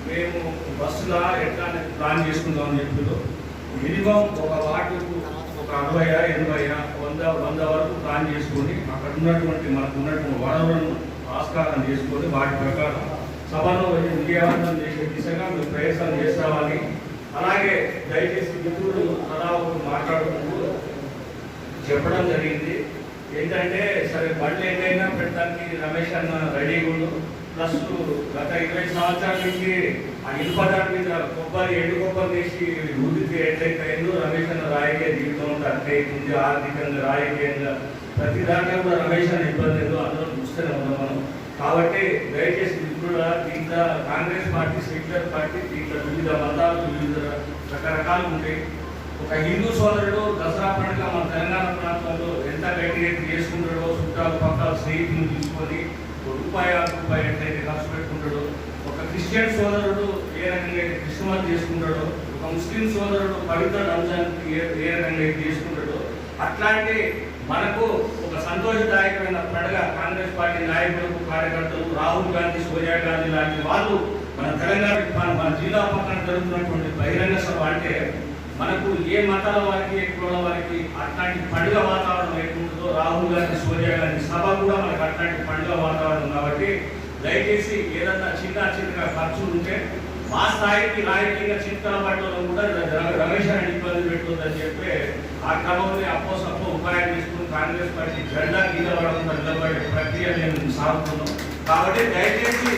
మేము బస్సులా ఎట్లా ప్లాన్ చేసుకుందామని చెప్పారు. మినిమం ఒక వార్డుకు ఒక 60, 80, 100 వరకు ప్లాన్ చేసుకొని అక్కడ ఉన్నటువంటి మనకు ఉన్నటువంటి వనరులను ఆస్కారం చేసుకొని వాటి ప్రకారం సభను విజయవంతం చేసే దిశగా మీరు ప్రయత్నం చేస్తామని, అలాగే దయచేసి మిత్రులు సదా మాట్లాడుకుంటూ చెప్పడం జరిగింది. ఏంటంటే సరే బండ్లు ఏదైనా పెట్టడానికి రమేష్ అన్న రెడీగా ఉండు, ప్లస్ గత 20 సంవత్సరాల నుంచి ఆ ఇనుపదాని మీద ఎండు కొబ్బరి వేసి వృద్ధికి ఎట్లయితే అయిందో రమేష్ అన్న రాజకీయ జీవితం అట్లే అవుతుంది. ఆర్థికంగా రాజకీయంగా ప్రతి దాంట్లో కూడా రమేష్ అన్న ఇబ్బంది ఏదో అందరూ చూస్తూనే ఉన్నాం మనం. కాబట్టి దయచేసి మిత్రుల దీంట్లో కాంగ్రెస్ పార్టీ, సెక్యులర్ పార్టీ, దీంట్లో వివిధ మతాలు వివిధ రకరకాలు ఉంటాయి. ఒక హిందూ సోదరుడు దసరా పండుగ మన తెలంగాణ ప్రాంతంలో ఎంత గట్టిగా చేసుకుంటాడో, చుట్టాలు పక్కల స్నేహితులు తీసుకొని రూపాయి ఎట్లయితే ఖర్చు పెట్టుకుంటాడో, ఒక క్రిస్టియన్ సోదరుడు ఏ రకంగా అయితే క్రిస్మస్ చేసుకుంటాడో, ఒక ముస్లిం సోదరుడు పవిత్ర రంజాన్కి ఏ రకంగా అయితే చేసుకుంటాడో, అట్లాంటి మనకు ఒక సంతోషదాయకమైన పండుగ కాంగ్రెస్ పార్టీ నాయకులకు, కార్యకర్తలు, రాహుల్ గాంధీ, సోనియా గాంధీ లాంటి వాళ్ళు మన తెలంగాణ మన జిల్లా పక్కన జరుగుతున్నటువంటి బహిరంగ సభ అంటే మనకు ఏ మతాల వారికి, ఏ కులాల వారికి అట్లాంటి పండుగ వాతావరణం ఎట్లుంటుందో రాహుల్ గాంధీ, సోనియా గాంధీ సభ కూడా మనకు అట్లాంటి పండుగ వాతావరణం. కాబట్టి దయచేసి ఏదన్నా చిన్న ఖర్చు ఉంటే మా స్థాయికి రాజకీయంగా చిత్తల పట్టణంలో కూడా రమేష్ అని ఇబ్బంది పెట్టుకుందని చెప్పి ఆ క్రమంలో అప్పో ఉపాయం తీసుకుని కాంగ్రెస్ పార్టీ జెండా నిలబడకుండా నిలబడే ప్రక్రియ మేము సాగుతున్నాం. కాబట్టి దయచేసి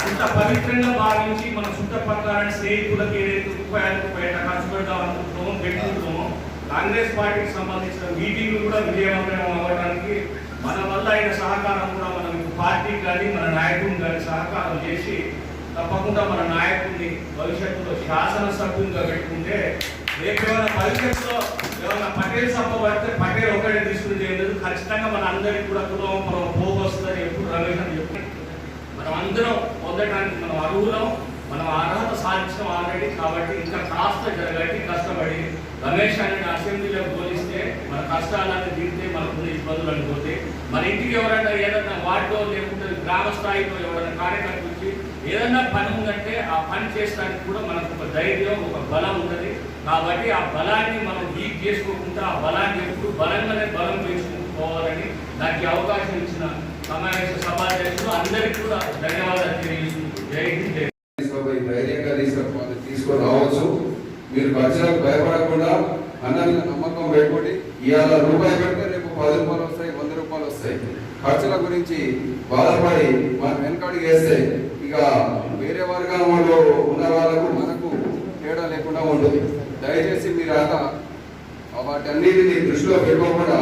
అంత పవిత్రంగా భావించి మన చుట్టపక్కల స్నేహితులకు ఏదైతే రూపాయలకు బయట ఖర్చు పెడతామనుకుంటున్నామో పెట్టుకుంటున్నామో, కాంగ్రెస్ పార్టీకి సంబంధించిన మీటింగ్లు కూడా విజయవంతం అవ్వడానికి మన వల్ల అయిన సహకారం కూడా మనం పార్టీకి కానీ మన నాయకుడిని కానీ సహకారం చేసి తప్పకుండా మన నాయకుడిని భవిష్యత్తులో శాసనసభ్యునిగా పెట్టుకుంటే రేపు ఏమైనా భవిష్యత్తులో ఏమైనా పటేల్ సభ పడితే పటేల్ ఒకటే తీసుకుని లేదు, ఖచ్చితంగా మన అందరికీ కూడా కుటుంబం పోగు వస్తుందని ఎప్పుడు రమేష్ అని చెప్పి మనం అందరం పొందడానికి మనం అర్హులం, మనం అర్హత సాధించడం ఆల్రెడీ. కాబట్టి ఇంకా కాస్త జరగట్టి కష్టపడి రమేష్ అనే అసెంబ్లీలో పోలిస్తే మన కష్టాలన్నీ తీరితే మనకున్న ఇబ్బందులు అనుకోతే మన ఇంటికి ఎవరైనా ఏదైనా వార్డులో లేకుంటే గ్రామ స్థాయిలో ఎవరైనా కార్యకర్త వచ్చి ఏదైనా పని ఉందంటే ఆ పని చేయడానికి కూడా మనకు ఒక ధైర్యం, ఒక బలం ఉంటుంది. కాబట్టి ఆ బలాన్ని మనం వీక్ చేసుకోకుండా ఆ బలాన్ని ఎప్పుడు బలంగానే బలం పెంచుకుంటూ పోవాలని దానికి అవకాశం ఇచ్చిన సమావేశ సభాధ్యక్షులు అందరికీ కూడా ధన్యవాదాలు తెలియజేసుకుంటూ జై హింద్. ధైర్యంగా తీసుకొని రావచ్చు. మీరు ఖర్చులకు భయపడకుండా అన్న నమ్మకం పెట్టుకోండి. ఇవాళ రూపాయి పెడితే రేపు 10 రూపాయలు వస్తాయి, 100 రూపాయలు వస్తాయి. ఖర్చుల గురించి బాధపడి మనం వెనకడికి వేస్తే ఇక వేరే వర్గంలో ఉన్న వాళ్ళకు మనకు తేడా లేకుండా ఉంటుంది. దయచేసి మీరు అంతా వాటన్నిటిని దృష్టిలో పెట్టుకోకుండా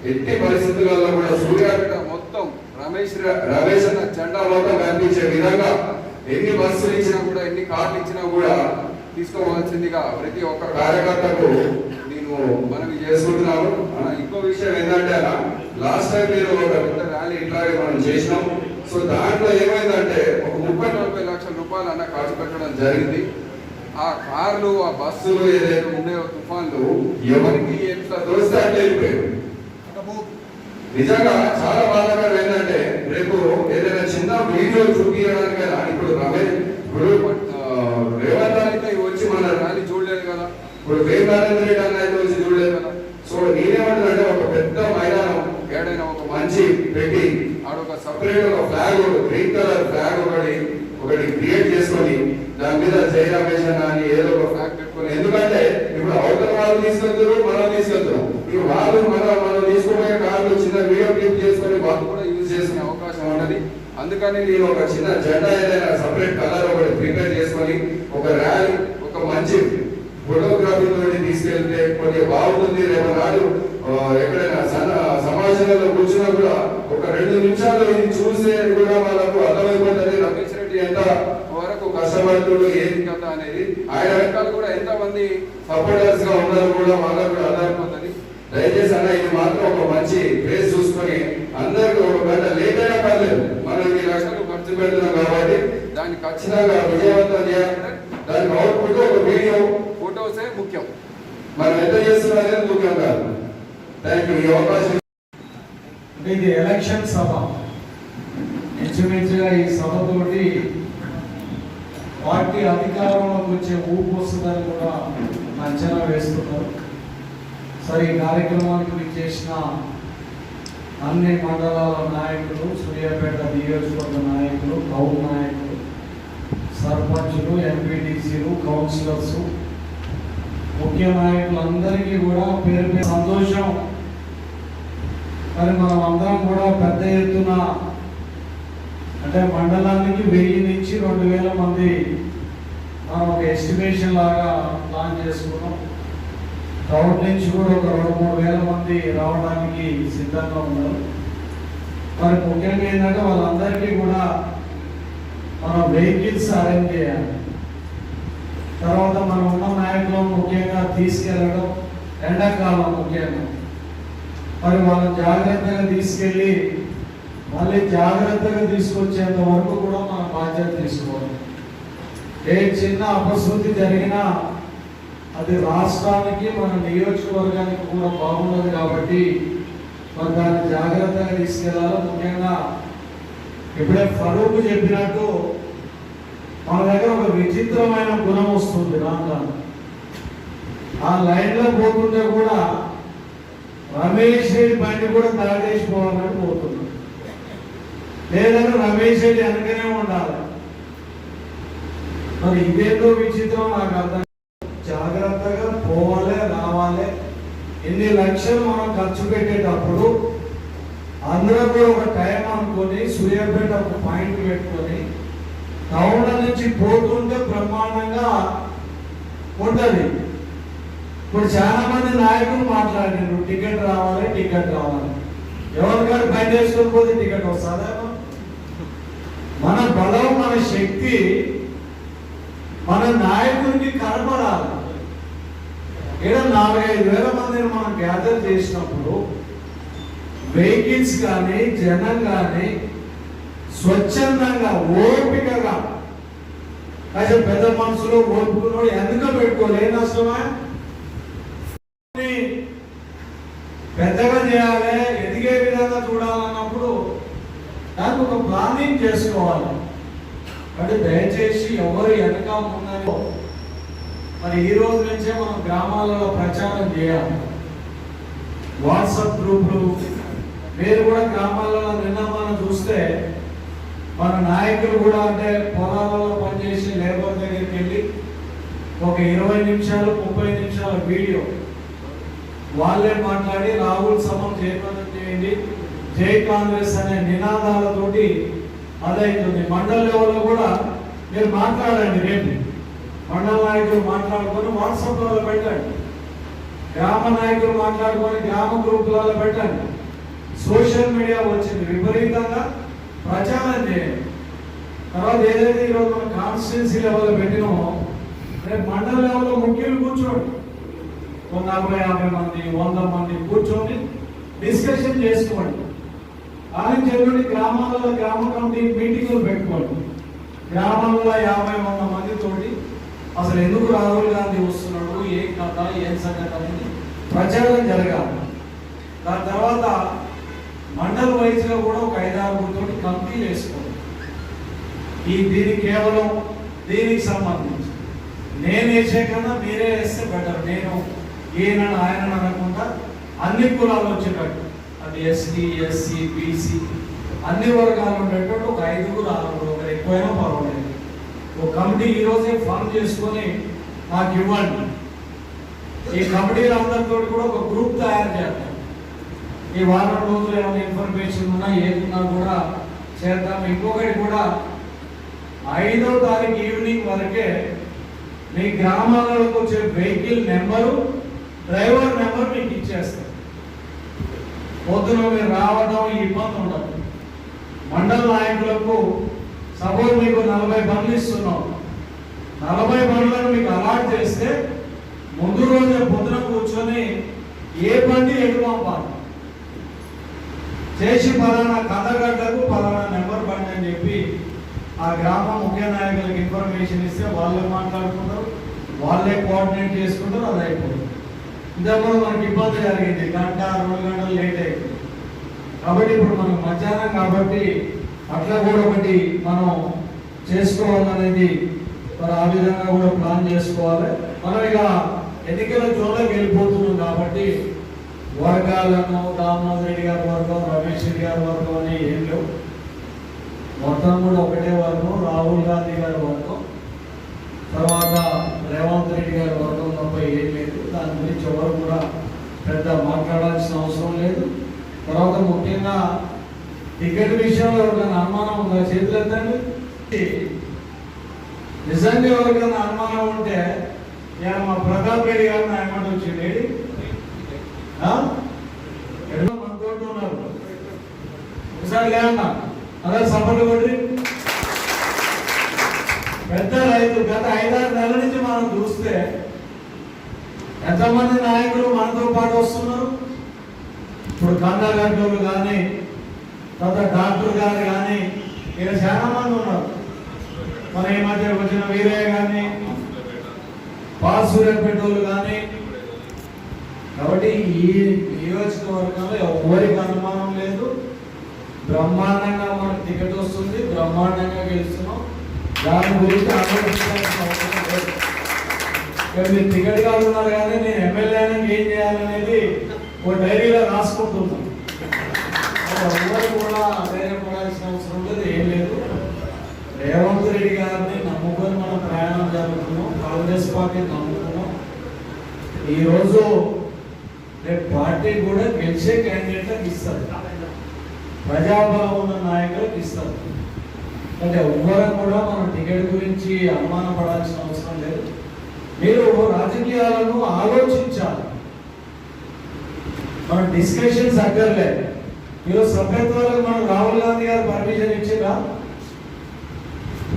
ఎట్టి పరిస్థితులలో కూడా సూర్యాపేట మొత్తం రమేష్ అన్న జెండా మొత్తం కనిపించే విధంగా ఎన్ని బస్సులు ఇచ్చినా కూడా, ఎన్ని కార్లు ఇచ్చినా కూడా తీసుకోవాల్సిందిగా ప్రతి ఒక్క కార్యకర్తకు నేను మనవి చేసుకుంటున్నాను. ఇంకో విషయం ఏంటంటే లాస్ట్ టైం మీరు ఒక పెద్ద ర్యాలీ ఇట్లాగే మనం చేసినాం. సో దాంట్లో ఏమైందంటే ఒక 30-40 లక్షల రూపాయలు అన్న ఖర్చు పెట్టడం జరిగింది. ఆ కార్లు, ఆ బస్సులు ఏదైతే ఉన్నాయో తుఫాన్లు ఎవరికి ఎంత దోస్తే అంటే వెళ్ళిపోయారు. నిజంగా చాలా బాధాకరం ఏంటంటే రేపు ఏదైనా చిన్న వీడియో చూపించడానికైనా ఇప్పుడు రేవంత్ అయితే వచ్చి మన ర్యాలీ చూడలేదు కదా, ఇప్పుడు నరేంద్ర రెడ్డి అన్న అయితే వచ్చి చూడలేదు కదా. సో నేనేమంటానంటే ఒక పెద్ద మైదానం ఏడైనా ఒక మంచి పెట్టి ఆడొక సపరేట్ ఒక ఫ్లాగ్, గ్రీన్ కలర్ ఫ్లాగ్ ఒకటి క్రియేట్ చేసుకొని దాని మీద జై రమేష్ అని ఏదో ఒక ఫ్లాగ్ పెట్టుకొని, ఎందుకంటే ఇప్పుడు అవతల వాళ్ళు తీసుకెళ్తారు, మనం తీసుకెళ్తాం. ఇప్పుడు వాళ్ళు మనం తీసుకునే కార్లు చిన్న వీడియో క్లిప్ చేసుకొని వాళ్ళు కూడా యూజ్ చేసుకునే అవకాశం ఉన్నది. అందుకని నేను ఒక చిన్న జెండా ఏదైనా సపరేట్ కలర్ ఒకటి ప్రిపేర్ చేసుకొని ఒక ర్యాలీ, ఒక మంచి ఫోటోగ్రఫీ తోటి తీసుకెళ్తే కొద్దిగా బాగుంటుంది. రేపు నాడు ఎక్కడైనా సమాజంలో కూర్చున్నా కూడా ఒక 2 నిమిషాలు ఇది చూసే కూడా వాళ్ళకు అర్థమైపోతుంది రమేష్ రెడ్డి ఎంత వరకు కష్టపడుతుడు ఏది కథ అనేది. ఆయన వెనకాల కూడా ఎంత మంది సపోర్టర్స్ గా ఉన్నారు కూడా వాళ్ళకు కూడా అర్థమైపోతుంది. దయచేసి అన్న ఇది మాత్రం ఒక మంచి ప్లేస్ చూసుకొని అందరికి ఒక గంట లేట్ అయినా పర్లేదు, మనం 2 లక్షలు ఖర్చు పెడుతున్నాం కాబట్టి దాన్ని ఖచ్చితంగా విజయవంతం చేయాలంటే దానికి అవుట్పుట్ ఒక వీడియో, ఫోటోసే ముఖ్యం. మనం ఎంత చేస్తున్నాం అనేది ముఖ్యం కాదు. Thank you. ఈ అవకాశం ఇది ఎలక్షన్ సభ. ఇంచుమించుగా ఈ సభతోటి పార్టీ అధికారంలోకి వచ్చే ఊపు వస్తుందని కూడా అంచనా వేస్తున్నారు. సరే, ఈ కార్యక్రమానికి విచ్చేసిన అన్ని మండలాల నాయకులు, సూర్యాపేట నియోజకవర్గ నాయకులు, టౌన్ నాయకులు, సర్పంచులు, ఎంపీటీసీలు, కౌన్సిలర్స్, ముఖ్య నాయకులందరికీ కూడా పేరు పేరు సంతోషం. మరి మనం అందరం కూడా పెద్ద ఎత్తున అంటే మండలానికి 1000 నుంచి 2000 మంది మనం ఒక ఎస్టిమేషన్ లాగా ప్లాన్ చేసుకున్నాం. టౌన్ నుంచి కూడా ఒక 2-3 మంది రావడానికి సిద్ధంగా ఉన్నారు. మరి ముఖ్యంగా ఏంటంటే వాళ్ళందరికీ కూడా మనం వెహికల్స్ అరేంజ్ చేయాలి. తర్వాత మనం ఉన్న నాయకులు ముఖ్యంగా తీసుకెళ్ళడం, ఎండాకాలం ముఖ్యంగా మరి వాళ్ళని జాగ్రత్తగా తీసుకెళ్ళి మళ్ళీ జాగ్రత్తగా తీసుకొచ్చేంత వరకు కూడా మన బాధ్యత తీసుకోవాలి. ఏ చిన్న అపశృతి జరిగినా అది రాష్ట్రానికి, మన నియోజకవర్గానికి కూడా బాగుండదు. కాబట్టి మరి దాన్ని జాగ్రత్తగా తీసుకెళ్ళాలి. ముఖ్యంగా ఇప్పుడే ఫరూక్ చెప్పినట్టు మన దగ్గర ఒక విచిత్రమైన గుణం వస్తుంది. రాను ఆ లైన్లో పోతుంటే కూడా రమేష్ రెడ్డి బండి కూడా దాటేసిపోవాలని పోతున్నాడు, లేదంటే రమేష్ రెడ్డి వెనకనే ఉండాలి. మరి ఇదేదో విచిత్రం నాకు అర్థం. జాగ్రత్తగా పోవాలి, రావాలి. ఎన్ని లక్షలు మనం ఖర్చు పెట్టేటప్పుడు అందరూ కూడా ఒక టైం అనుకొని సూర్యాపేట ఒక పాయింట్ పెట్టుకొని టౌన్ నుంచి పోతుంటే బ్రహ్మాండంగా ఉంటుంది. ఇప్పుడు చాలా మంది నాయకులు మాట్లాడారు, టికెట్ రావాలి, టికెట్ రావాలి. ఎవరికారు పని చేసుకొని పోతే టికెట్ వస్తుందా? మన బలం, మన శక్తి మన నాయకుడికి కనపడాలి. ఇక్కడ 4-5 మందిని మనం గ్యాదర్ చేసినప్పుడు వెహికల్స్ కానీ జనం కానీ స్వచ్ఛందంగా ఓపికగా అసలు పెద్ద మనసులో ఓపుకున్నాడు ఎందుకో పెట్టుకోలే నష్టమా? పెద్దగా చేయాలి, ఎదిగే విధంగా చూడాలన్నప్పుడు దానికి ఒక ప్లానింగ్ చేసుకోవాలి. అంటే దయచేసి ఎవరు వెనక ఉన్నారో మరి ఈ రోజు నుంచే మనం గ్రామాలలో ప్రచారం చేయాలి. వాట్సాప్ గ్రూపులు మీరు కూడా గ్రామాలలో నిన్న మనం చూస్తే మన నాయకులు కూడా అంటే పొలాలలో పనిచేసి లేబర్ దగ్గరికి వెళ్ళి ఒక 20 నిమిషాలు 30 నిమిషాల వీడియో వాళ్ళే మాట్లాడి రాహుల్ సమం జయప్రదం చేయండి, జై కాంగ్రెస్ అనే నినాదాలతోటి అదైతుంది. మండల లెవెల్లో కూడా మీరు మాట్లాడండి. రేపు మండల నాయకులు మాట్లాడుకొని వాట్సాప్లలో పెట్టండి, గ్రామ నాయకులు మాట్లాడుకొని గ్రామ గ్రూపులలో పెట్టండి. సోషల్ మీడియా వచ్చింది, విపరీతంగా ప్రచారం చేయండి. తర్వాత ఏదైతే ఈరోజు మన కాన్స్టిట్యున్సీ లెవెల్లో పెట్టినామో రేపు మండల లెవెల్లో ముఖ్యులు కూర్చోండి, 40-50 మంది 100 మంది కూర్చొని డిస్కషన్ చేసుకోండి. కానీ చెప్పండి గ్రామాలలో గ్రామ కమిటీ మీటింగ్లు పెట్టుకోండి. గ్రామాలలో 50-100 మందితోటి అసలు ఎందుకు రాహుల్ గాంధీ వస్తున్నాడు, ఏ కథ, ఏం సంగతి అనేది ప్రచారం జరగాలి. దాని తర్వాత మండల వైజ్గా కూడా ఒక 5-6 తోటి కమిటీలు వేసుకోండి. దీనికి కేవలం దీనికి సంబంధించి నేను వేసే కన్నా మీరే వేస్తే బెటర్. నేను ఈయన ఆయన అనకుండా అన్ని కులాలు వచ్చేటట్టు, అది ఎస్టీ, ఎస్సీ, బీసీ అన్ని వర్గాలు ఉండేటట్టు ఒక 5-6 ఒకరు ఎక్కువైనా పర్వాలేదు. ఒక కమిటీ ఈరోజే ఫామ్ చేసుకొని నాకు ఇవ్వండి. ఈ కమిటీలందరితో కూడా ఒక గ్రూప్ తయారు చేద్దాం. ఈ వారం రోజులు ఏమైనా ఇన్ఫర్మేషన్ ఉన్నా ఏదున్నా కూడా చేద్దాం. ఇంకొకటి కూడా 5వ తారీఖు ఈవినింగ్ వరకే మీ గ్రామాలకు వచ్చే వెహికల్ నెంబరు, డ్రైవర్ నెంబర్ మీకు ఇచ్చేస్తాం. పొద్దున మీరు రావడం ఇబ్బంది ఉండదు. మండల నాయకులకు సపోజ్ మీకు 40 బండ్లు ఇస్తున్నాం, 40 బండ్లను మీకు అలాట్ చేస్తే ముందు రోజే పొద్దున కూర్చొని ఏ బండి ఎటు పంపాలి చేసి పలానా కథగడ్డకు పలానా నెంబర్ బండి అని చెప్పి ఆ గ్రామ ముఖ్య నాయకులకు ఇన్ఫర్మేషన్ ఇస్తే వాళ్ళే మాట్లాడుకుంటారు, వాళ్ళే కోఆర్డినేట్ చేసుకుంటారు. అది అయిపోతుంది. ఇంతకుముందు మనకి ఇబ్బంది జరిగింది, 1-2 గంటలు లేట్ అయిపోయింది. కాబట్టి ఇప్పుడు మనం మధ్యాహ్నం కాబట్టి అట్లా కూడా ఒకటి మనం చేసుకోవాలనేది మరి ఆ విధంగా కూడా ప్లాన్ చేసుకోవాలి. మనం ఇక ఎన్నికల జోన్లోకి వెళ్ళిపోతున్నాం కాబట్టి వర్గాలను దామోదర్ రెడ్డి గారి వర్గం, రమేష్ రెడ్డి గారి వర్గం అని ఏం లేవు. మొత్తం కూడా ఒకటే వర్గం, రాహుల్ గాంధీ గారి వర్గం, తర్వాత రేవంత్ రెడ్డి గారి వర్గం తప్ప ఏం లేదు. దాని గురించి ఎవరు కూడా పెద్ద మాట్లాడాల్సిన అవసరం లేదు. తర్వాత ముఖ్యంగా టికెట్ విషయంలో ఎవరికైనా అనుమానం ఉందా? చేతులు ఎత్తండి. నిజంగా ఎవరికైనా అనుమానం ఉంటే నేను మా ప్రతాప్ రెడ్డి గారిని ఆయనమాట వచ్చింది మనతోటి ఉన్నారు. ఒకసారి లేదన్నా అదే సపోర్ట్ కొట్టి పెద్ద రైతు గత 5-6 నెలల నుంచి మనం చూస్తే ఎంతమంది నాయకులు మనతో పాటు వస్తున్నారు. ఇప్పుడు కందాగడ్డోళ్ళు కానీ, తర్వాత డాక్టర్ గారు కానీ, ఇక్కడ చాలా మంది ఉన్నారు. మన ఈ మధ్య వచ్చిన వీరయ్య కానీ, పాసూర్యపేటోళ్ళు కానీ. కాబట్టి ఈ నియోజకవర్గంలో ఎవరికి అనుమానం లేదు. బ్రహ్మాండంగా మనకు టికెట్ వస్తుంది, బ్రహ్మాండంగా గెలుస్తున్నాం. దాని గురించి ఆలోచించాల్సిన అవసరం లేదు. మీరు టికెట్ కాదున్నారు కానీ నేను ఎమ్మెల్యే అయినా ఏం చేయాలనేది ఒక డైరీలో రాసుకుంటున్నాను. ఎవరు కూడా ధైర్యపడాల్సిన అవసరం లేదు, ఏం లేదు. రేవంత్ రెడ్డి గారిని నమ్ముకొని మనం ప్రయాణం జరుగుతున్నాం. కాంగ్రెస్ పార్టీని నమ్ముకున్నాం. ఈరోజు రేపు పార్టీ కూడా గెలిచే క్యాండిడేట్లకు ఇస్తారు, ప్రజాబలం ఉన్న నాయకులకు ఇస్తారు. అంటే ఎవ్వరం కూడా మనం టికెట్ గురించి అనుమానం పడాల్సిన అవసరం లేదు. మీరు రాజకీయాలను ఆలోచించాలి. మన డిస్కషన్స్ అక్కర్లేదు. ఈరోజు సభ్యత్వాలకు మనం రాహుల్ గాంధీ గారు పర్మిషన్ ఇచ్చిందా?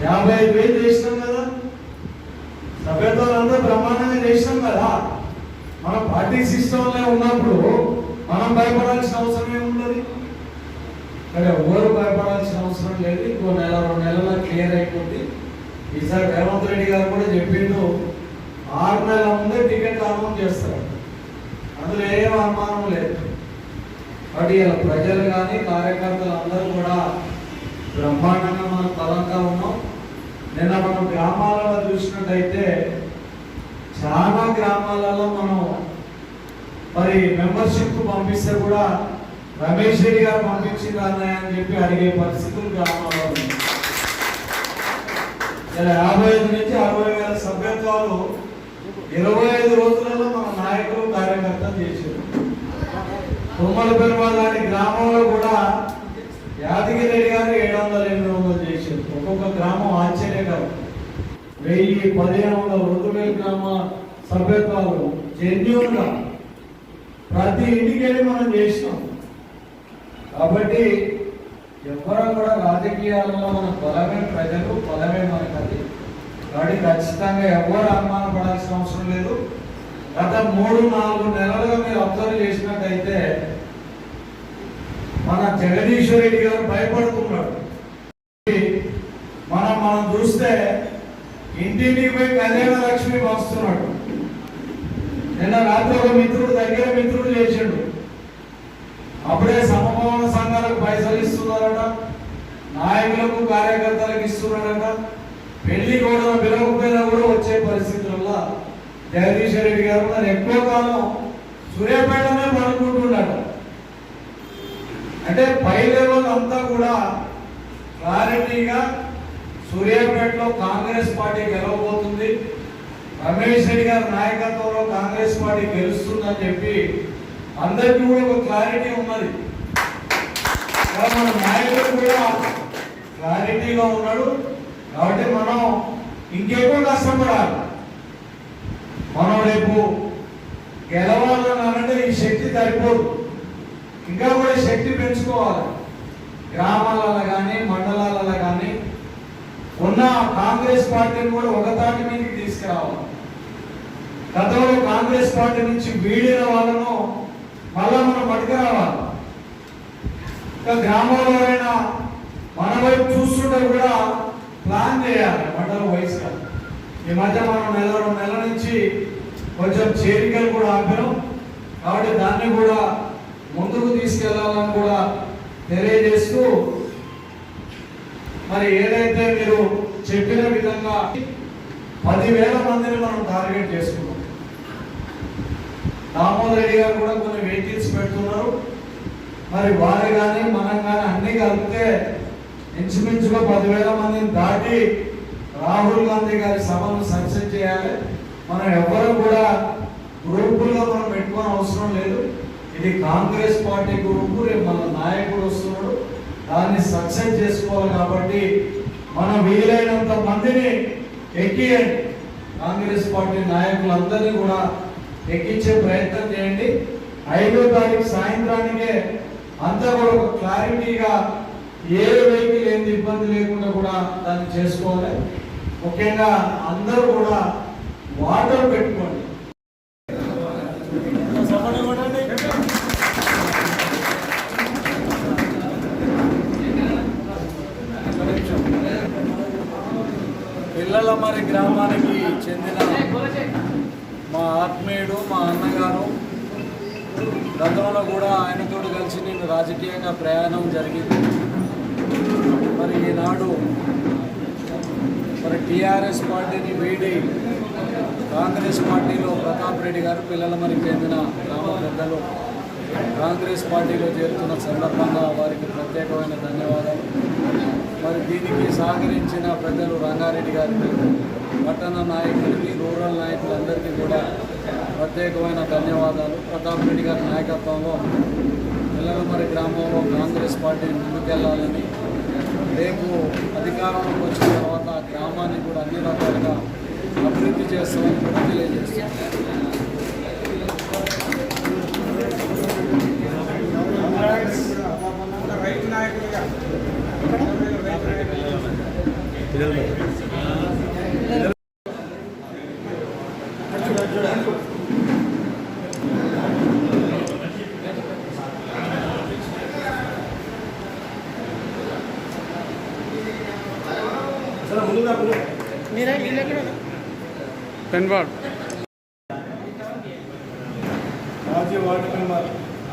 55,000 చేసినాం కదా. సభ్యత్వాలు అంతా బ్రహ్మాండంగా చేసినాం కదా. మన పార్టీ సిస్టంలో ఉన్నప్పుడు మనం భయపడాల్సిన అవసరం ఏముంటుంది? అంటే ఎవరు భయపడాల్సిన అవసరం లేదు. ఇంకో 1-2 నెలల క్లియర్ అయిపోతుంది. ఈసారి రేవంత్ రెడ్డి గారు కూడా చెప్పిండు 6 నెలల ముందే టికెట్ అనౌన్స్ చేస్తారు. అందులో ఏం అనుమానం లేదు. కాబట్టి ఇలా ప్రజలు కానీ కార్యకర్తలు అందరూ కూడా బ్రహ్మాండంగా మనం బలంగా ఉన్నాం. నిన్న మనం గ్రామాలలో చూసినట్టయితే చాలా గ్రామాలలో మనం మరి మెంబర్షిప్ పంపిస్తే కూడా రమేష్ రెడ్డి గారు పంపించింది అన్నయ్య అని చెప్పి అడిగే పరిస్థితులు గ్రామాల్లో ఉన్నాయి. 55 నుంచి 60,000 సభ్యత్వాలు 25 రోజులలో మన నాయకులు కార్యకర్తలు చేశారు. తుమ్మలపల్లి లాంటి గ్రామంలో కూడా యాదగిరి రెడ్డి గారు 700-800 చేశారు. ఒక్కొక్క గ్రామం ఆశ్చర్యకరం. 1000-1500 2,000 గ్రామ సభ్యత్వాలు జెన్యూన్గా ప్రతి ఇంటికి వెళ్ళి మనం చేసినాం. కాబట్టి ఎవరు కూడా రాజకీయాలలో మన బలమే ప్రజలు, బలమే మనకు అది. కాబట్టి ఖచ్చితంగా ఎవరు అనుమానం పడాల్సిన అవసరం లేదు. గత 3-4 నెలలుగా మీరు అబ్జర్వ్ చేసినట్టయితే మన జగదీశ్వర్ రెడ్డి గారు భయపడుతున్నాడు. మనం చూస్తే ఇంటింటికి పోయి కళ్యాణ లక్ష్మి పంచుతున్నాడు. నిన్న రాత్రి ఒక మిత్రుడు దగ్గర మిత్రుడు చేసిండు. అప్పుడే సమభవన సంఘాలకు పైసలు ఇస్తున్నారట, నాయకులకు కార్యకర్తలకు ఇస్తున్నారట. పెళ్లి కూడా పిలవకపోయినా కూడా వచ్చే పరిస్థితుల్లో జగదీశ్వర్ రెడ్డి గారు మరి ఎక్కువ కాలం సూర్యాపేటనే పడుకుంటున్నాడు. అంటే పై లెవెల్ అంతా కూడా క్లారిటీగా సూర్యాపేటలో కాంగ్రెస్ పార్టీ గెలవబోతుంది, రమేష్ రెడ్డి గారి నాయకత్వంలో కాంగ్రెస్ పార్టీ గెలుస్తుందని చెప్పి అందరికీ కూడా ఒక క్లారిటీ ఉన్నది. మన నాయకుడు కూడా క్లారిటీగా ఉన్నాడు. కాబట్టి మనం ఇంకెక్కువ కష్టపడాలి. మనం రేపు గెలవాలని అంటే ఈ శక్తి సరిపోదు, ఇంకా కూడా శక్తి పెంచుకోవాలి. గ్రామాలలో కానీ మండలాలలో కానీ ఉన్న కాంగ్రెస్ పార్టీని కూడా ఒకతాటి మీదకి తీసుకురావాలి. గతంలో కాంగ్రెస్ పార్టీ నుంచి వీడిన వాళ్ళను మళ్ళా మనం పట్టుకురావాలి. ఇంకా గ్రామంలో ఎవరైనా మన వైపు చూస్తుంటే కూడా ప్లాన్ చేయాలి మండల వయసుగా. ఈ మధ్య మనం 1-2 నెలల నుంచి కొంచెం చేరికలు కూడా ఆపాం. కాబట్టి దాన్ని కూడా ముందుకు తీసుకెళ్లాలని కూడా తెలియజేస్తూ మరి ఏదైతే మీరు చెప్పిన విధంగా 10,000 మందిని మనం టార్గెట్ చేసుకున్నాం. దామోదర్ రెడ్డి గారు కూడా కొన్ని వెహికల్స్ పెడుతున్నారు. మరి వారు కానీ మనం కానీ అన్ని కలిపితే ఇంచుమించుగా 10,000 మందిని దాటి రాహుల్ గాంధీ గారి సభను సక్సెస్ చేయాలి. మనం ఎవ్వరూ కూడా గ్రూపులుగా మనం పెట్టుకోని అవసరం లేదు. ఇది కాంగ్రెస్ పార్టీ గ్రూపు, రేపు మన నాయకుడు వస్తున్నాడు, దాన్ని సక్సెస్ చేసుకోవాలి. కాబట్టి మనం వీలైనంత మందిని ఎక్కియండి. కాంగ్రెస్ పార్టీ నాయకులందరినీ కూడా ఎక్కించే ప్రయత్నం చేయండి. 5వ తారీఖు సాయంత్రానికే అంతా కూడా ఒక క్లారిటీగా ఏ వెహికల్ ఏంటి ఇబ్బంది లేకుండా కూడా దాన్ని చేసుకోవాలి. ముఖ్యంగా అందరూ కూడా వాటర్ పెట్టుకోండి. పిల్లలమర్రి గ్రామానికి చెందిన మా ఆత్మీయుడు, మా అన్నగారు, గతంలో కూడా ఆయనతో కలిసి నేను రాజకీయంగా ప్రయాణం జరిగింది. మరి ఈనాడు టీఆర్ఎస్ పార్టీని వీడి కాంగ్రెస్ పార్టీలో ప్రతాప్ రెడ్డి గారు, పిల్లలమర్రికి చెందిన గ్రామ పెద్దలు కాంగ్రెస్ పార్టీలో చేరుతున్న సందర్భంగా వారికి ప్రత్యేకమైన ధన్యవాదాలు. మరి దీనికి సహకరించిన పెద్దలు రంగారెడ్డి గారికి, పట్టణ నాయకులకి, రూరల్ నాయకులందరికీ కూడా ప్రత్యేకమైన ధన్యవాదాలు. ప్రతాప్ రెడ్డి గారి నాయకత్వంలో పిల్లలమర్రి గ్రామంలో కాంగ్రెస్ పార్టీ ముందుకెళ్లాలని, రేపు అధికారంలోకి వచ్చిన తర్వాత ఆ గ్రామాన్ని కూడా అన్ని రకాలుగా అభివృద్ధి చేస్తామని కూడా తెలియజేస్తాం. పెన్వాడ్ మాజీ వార్డు మెంబర్